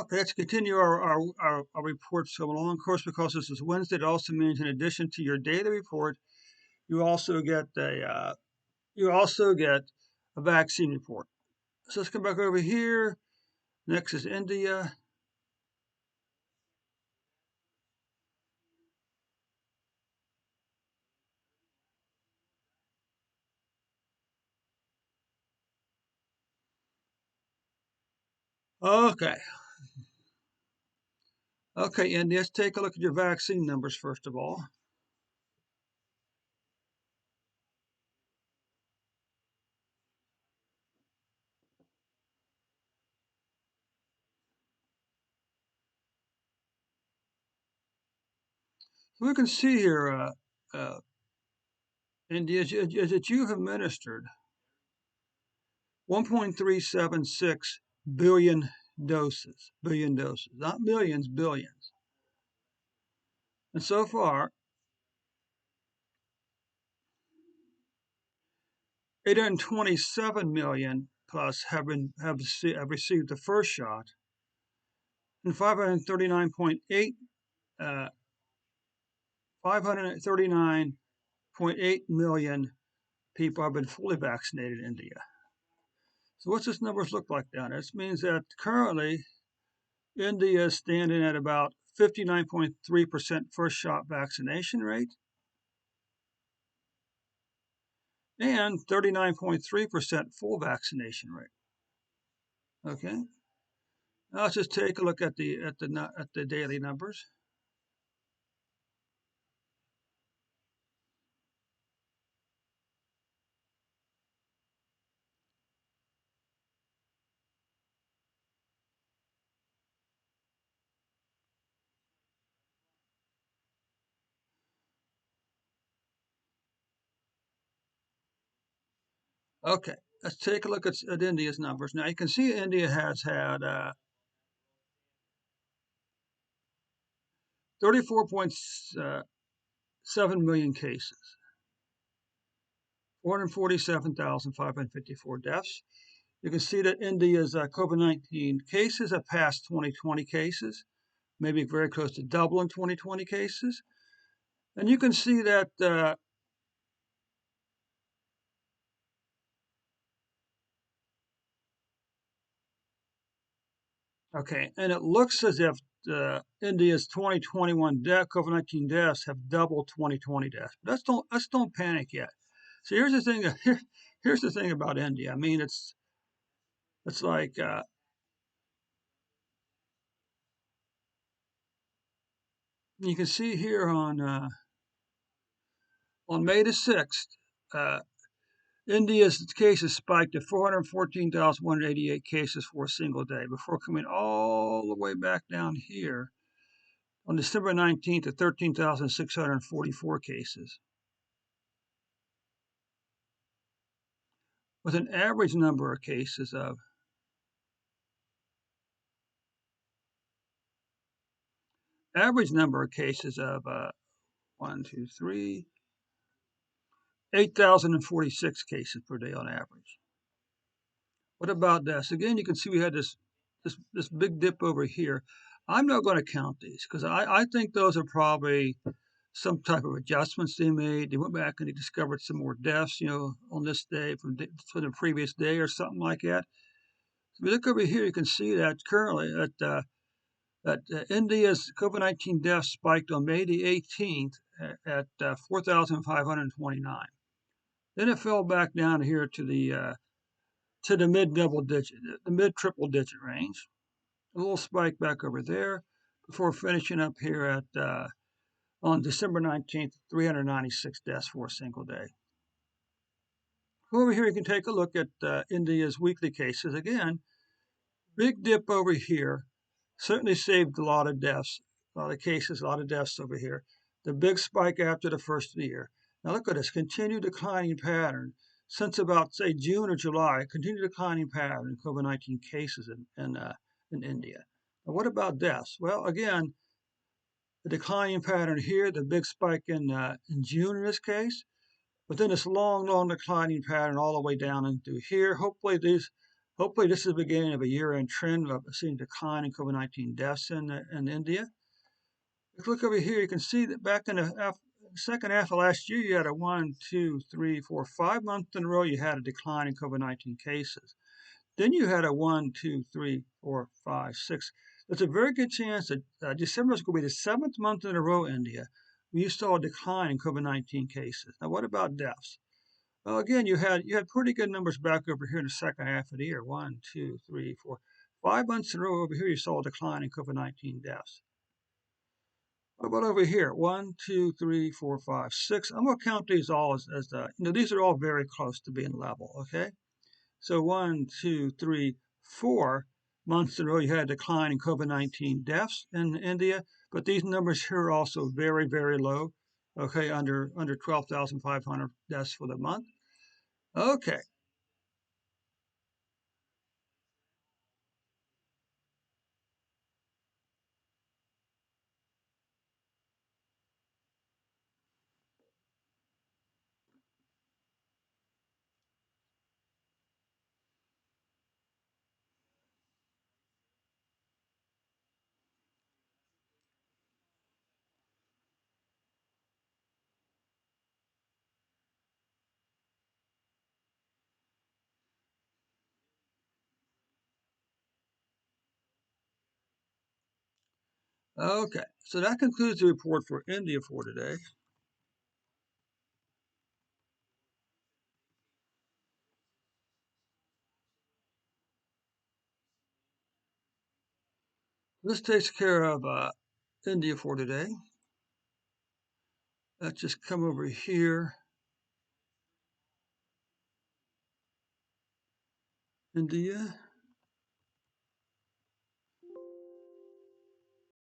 Okay, let's continue our reports going along. Of course, because this is Wednesday, it also means in addition to your daily report, you also get a vaccine report. So let's come back over here. Next is India. Okay, okay, India. Let's take a look at your vaccine numbers first of all. So we can see here, India, is that you have administered 1.376 billion doses, not millions, billions. And so far, 827 million plus have received the first shot, and 539.8 million people have been fully vaccinated in India. So what's this numbers look like down there? This means that currently India is standing at about 59.3% first shot vaccination rate and 39.3% full vaccination rate. Okay, now let's just take a look at the daily numbers. Okay, let's take a look at India's numbers. Now you can see India has had 34.7 million cases, 447,554 deaths. You can see that India's COVID-19 cases have passed 2020 cases, maybe very close to doubling 2020 cases. And you can see that, okay, and it looks as if India's 2021 COVID-19 deaths have doubled 2020 deaths. But let's don't panic yet. So here's the thing. Here's the thing about India. I mean, it's like you can see here on May the 6th, uh, India's cases spiked to 414,188 cases for a single day before coming all the way back down here on December 19th to 13,644 cases, with an average number of cases of 8,046 cases per day on average. What about deaths? Again, you can see we had this big dip over here. I'm not going to count these because I think those are probably some type of adjustments they made. They went back and they discovered some more deaths, on this day from the previous day or something like that. So if you look over here, you can see that currently that India's COVID-19 deaths spiked on May the 18th at 4,529. Then it fell back down here to the mid triple digit range. A little spike back over there before finishing up here at on December 19th, 396 deaths for a single day. Over here, you can take a look at India's weekly cases. Again, big dip over here. Certainly saved a lot of deaths, a lot of cases, a lot of deaths over here. The big spike after the first of the year. Now look at this continued declining pattern since about, say, June or July, continued declining pattern in COVID-19 cases in India. Now, what about deaths? Well, again, the declining pattern here, the big spike in June in this case, but then this long, long declining pattern all the way down into here. Hopefully Hopefully, this is the beginning of a year-end trend of seeing decline in COVID-19 deaths in India. If you look over here, you can see that back in the second half of last year, you had a 1, 2, 3, 4, 5 months in a row, you had a decline in COVID-19 cases. Then you had a 1, 2, 3, 4, 5, 6. There's a very good chance that December is going to be the seventh month in a row, India, when you saw a decline in COVID-19 cases. Now, what about deaths? Well, again, you had pretty good numbers back over here in the second half of the year. 1, 2, 3, 4, 5 months in a row over here, you saw a decline in COVID-19 deaths. What about over here? 1, 2, 3, 4, 5, 6. I'm going to count these all as these are all very close to being level, okay? So 1, 2, 3, 4 months in a row, you had a decline in COVID-19 deaths in India, but these numbers here are also very, very low, okay, under 12,500 deaths for the month. Okay, okay. So that concludes the report for India for today. This takes care of India for today. Let's just come over here, India.